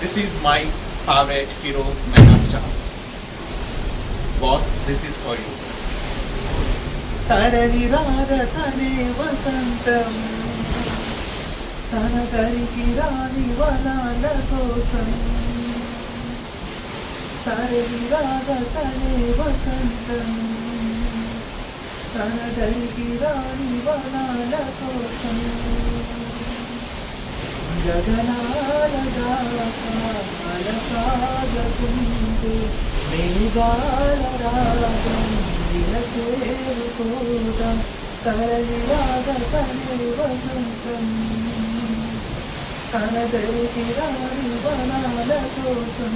This is my favorite hero, Megastar. Boss, this is for you. తరలి రాద తనే వసంతం, తన దరికి రాని వనాల కోసం. తరలి రాద తనే వసంతం, తన దరికి రాని వనాల కోసం. గగనాల దాకా అలసాగకుంటే మేఘాల రాగం వినచేరుకోవడం. తరలి రాగ తనే వసంతం, తన దరికి రాని వనాల కోసం.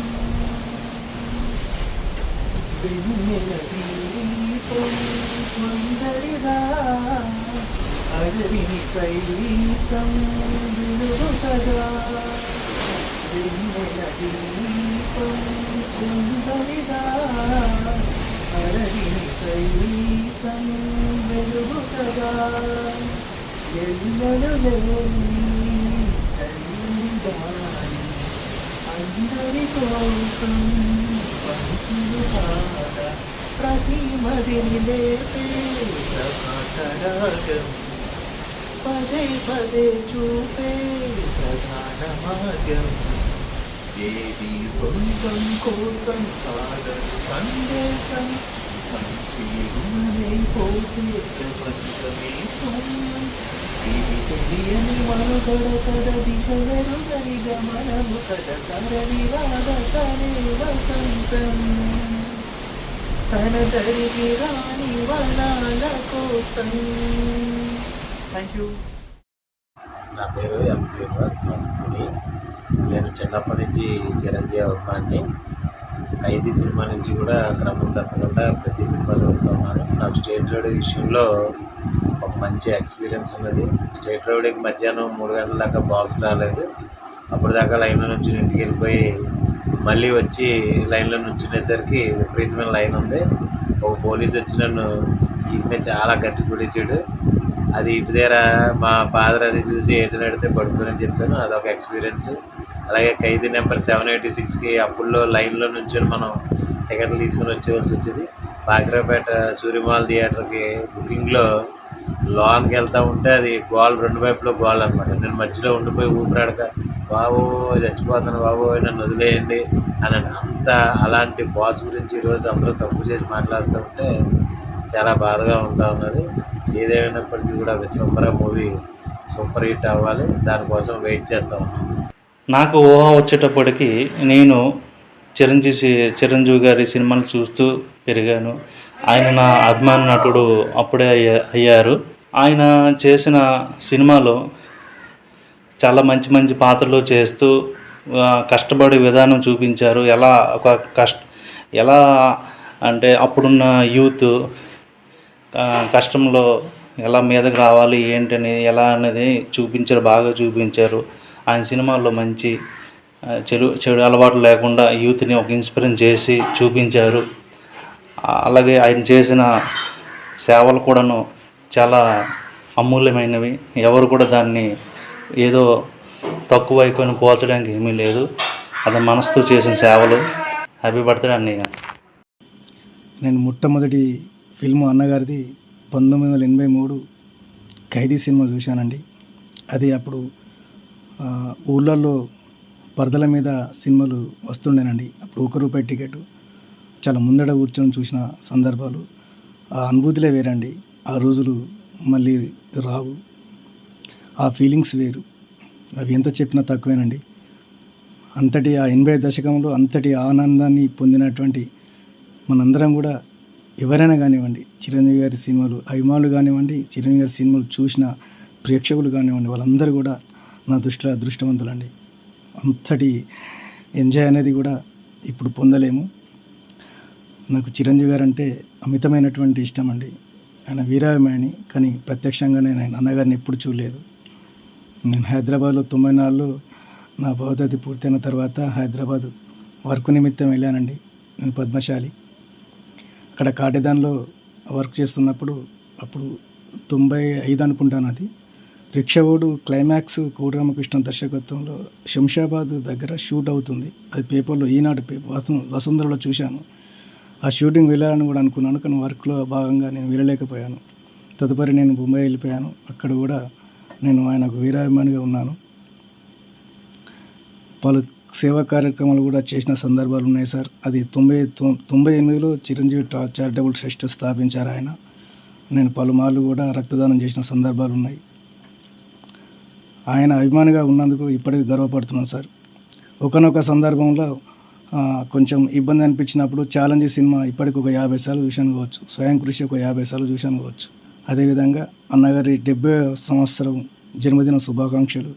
వెన్నెల దీపం కొందరిదా, అడవిని సైతం విలువగా. వెన్నెల దీపం కొందరిదా, అడవిని సైతం వెలుగుగా. ఎన్నెలు లేని చలిగాలి అందరి కోసం పంచులు పాట. ప్రతి మదిని లేపే ప్రభాతరాగం, పదే పదే చూపే ప్రధాన మార్గం. ఏది సొంతం కోసం కాదని సందేశం, మంచి గుణమే పోతే ప్రపంచమే శూన్యం. ఇది తెలియని మనుగడ కడ, దిశ వెరుగని గమనము కడ. తరలి రాద తనే వసంతం, తన దరికి రాని వనాల కోసం. Thank you. నా పేరు ఎం శ్రీనివాస్ మంతుని. నేను చిన్నప్పటి నుంచి చిరంజీవి అభిమాని. 5 సినిమా నుంచి కూడా క్రమం తప్పకుండా ప్రతి సినిమా చూస్తున్నాను. నాకు స్టేట్ రోడ్ విషయంలో ఒక మంచి ఎక్స్పీరియన్స్ ఉన్నది. స్టేట్ రోడ్కి మధ్యాహ్నం 3 గంటల దాకా బాక్స్ రాలేదు. అప్పుడు దాకా లైన్లో నుంచి ఇంటికి వెళ్ళిపోయి మళ్ళీ వచ్చి లైన్లో నుంచునేసరికి విపరీతమైన లైన్ ఉంది. ఒక పోలీసు వచ్చి నన్ను ఇంటి చాలా గట్టి కొట్టేసాడు. అది ఇంటి దగ్గర మా ఫాదర్ అది చూసి ఏంటని అడిగితే పడుతుందని చెప్పాను. అదొక ఎక్స్పీరియన్స్. అలాగే ఖైదీ నెంబర్ 786కి అప్పుల్లో లైన్లో నుంచొని మనం టికెట్లు తీసుకుని వచ్చేవలసి వచ్చేది. పాకిరాపేట సూర్యమాల్ థియేటర్కి బుకింగ్లో లోన్కి వెళ్తూ ఉంటే అది గోల్ 2 వైపులో గోల్ అనమాట. నేను మధ్యలో ఉండిపోయి ఊపిరాడక, బాబు చచ్చిపోతాను బాబు నన్ను వదిలేయండి అని. అంత అలాంటి బాస్ గురించి ఈరోజు అందరూ తప్పు చేసి మాట్లాడుతూ ఉంటే చాలా బాధగా ఉంటా ఉన్నది. ఏదేమైనప్పటికీ కూడా విశ్వంబర మూవీ సూపర్ హిట్ అవ్వాలి, దానికోసం వెయిట్ చేస్తూ ఉన్నాం. నాకు ఊహ వచ్చేటప్పటికి నేను చిరంజీవి గారి సినిమాలు చూస్తూ పెరిగాను. ఆయన నా అభిమాన నటుడు అప్పుడే అయ్యారు. ఆయన చేసిన సినిమాలో చాలా మంచి మంచి పాత్రలు చేస్తూ కష్టపడే విధానం చూపించారు. ఎలా అంటే అప్పుడున్న యూత్ కష్టంలో ఎలా మీదకి రావాలి ఏంటని ఎలా అనేది బాగా చూపించారు. ఆయన సినిమాల్లో మంచి చెడు అలవాట్లు లేకుండా యూత్ని ఒక ఇన్స్పిరేషన్ చేసి చూపించారు. అలాగే ఆయన చేసిన సేవలు కూడాను చాలా అమూల్యమైనవి. ఎవరు కూడా దాన్ని ఏదో తక్కువ అయిపోయిన పోల్చడానికి ఏమీ లేదు. అది మనసుతో చేసిన సేవలు. హ్యాపీ బర్త్డే అన్నయ్య. నేను మొట్టమొదటి ఫిల్ము అన్నగారిది 1983 ఖైదీ సినిమా చూశానండి. అది అప్పుడు ఊళ్ళల్లో పరదల మీద సినిమాలు వస్తుండేనండి. అప్పుడు ₹1 టికెట్. చాలా ముందట కూర్చొని చూసిన సందర్భాలు, ఆ అనుభూతులే వేరండి. ఆ రోజులు మళ్ళీ రావు. ఆ ఫీలింగ్స్ వేరు. అవి ఎంత చెప్పినా తక్కువేనండి. అంతటి ఆ 80 దశకంలో అంతటి ఆనందాన్ని పొందినటువంటి మనందరం కూడా ఎవరైనా కానివ్వండి, చిరంజీవి గారి సినిమాలు అభిమానులు కానివ్వండి, చిరంజీవి గారి సినిమాలు చూసిన ప్రేక్షకులు కానివ్వండి, వాళ్ళందరూ కూడా నా దృష్టిలో అదృష్టవంతులండి. అంతటి ఎంజాయ్ అనేది కూడా ఇప్పుడు పొందలేము. నాకు చిరంజీవి గారు అంటే అమితమైనటువంటి ఇష్టం అండి. ఆయన వీరాభిమాని, కానీ ప్రత్యక్షంగా నేను ఆయన అన్నగారిని ఎప్పుడు చూడలేదు. నేను హైదరాబాద్లో 94లో నా భౌతిక పూర్తయిన తర్వాత హైదరాబాద్ వర్క్ నిమిత్తం వెళ్ళానండి. నేను పద్మశాలి అక్కడ కాటేదాన్లో వర్క్ చేస్తున్నప్పుడు, అప్పుడు 95 అనుకుంటాను అది. రిక్షావోడు క్లైమాక్స్ కోడి రామకృష్ణ దర్శకత్వంలో శంషాబాద్ దగ్గర షూట్ అవుతుంది. అది పేపర్లో ఈనాడు వసుంధరలో చూశాను. ఆ షూటింగ్ వెళ్ళాలని కూడా అనుకున్నాను, కానీ వర్క్లో భాగంగా నేను వెళ్ళలేకపోయాను. తదుపరి నేను ముంబై వెళ్ళిపోయాను. అక్కడ కూడా నేను ఆయనకు వీరాభిమానిగా ఉన్నాను. పలు సేవా కార్యక్రమాలు కూడా చేసిన సందర్భాలు ఉన్నాయి సార్. అది 98లో చిరంజీవి చారిటబుల్ ట్రస్ట్ స్థాపించారు ఆయన. నేను పలుమార్లు కూడా రక్తదానం చేసిన సందర్భాలు ఉన్నాయి. ఆయన అభిమానిగా ఉన్నందుకు ఇప్పటికీ గర్వపడుతున్నాను సార్. ఒకనొక సందర్భంలో కొంచెం ఇబ్బంది అనిపించినప్పుడు ఛాలెంజ్ సినిమా ఇప్పటికి ఒక 50 సార్లు చూశాను కావచ్చు. స్వయం కృషి ఒక 50 సార్లు చూశాను కావచ్చు. అదేవిధంగా అన్నగారి 70వ సంవత్సరం జన్మదిన శుభాకాంక్షలు.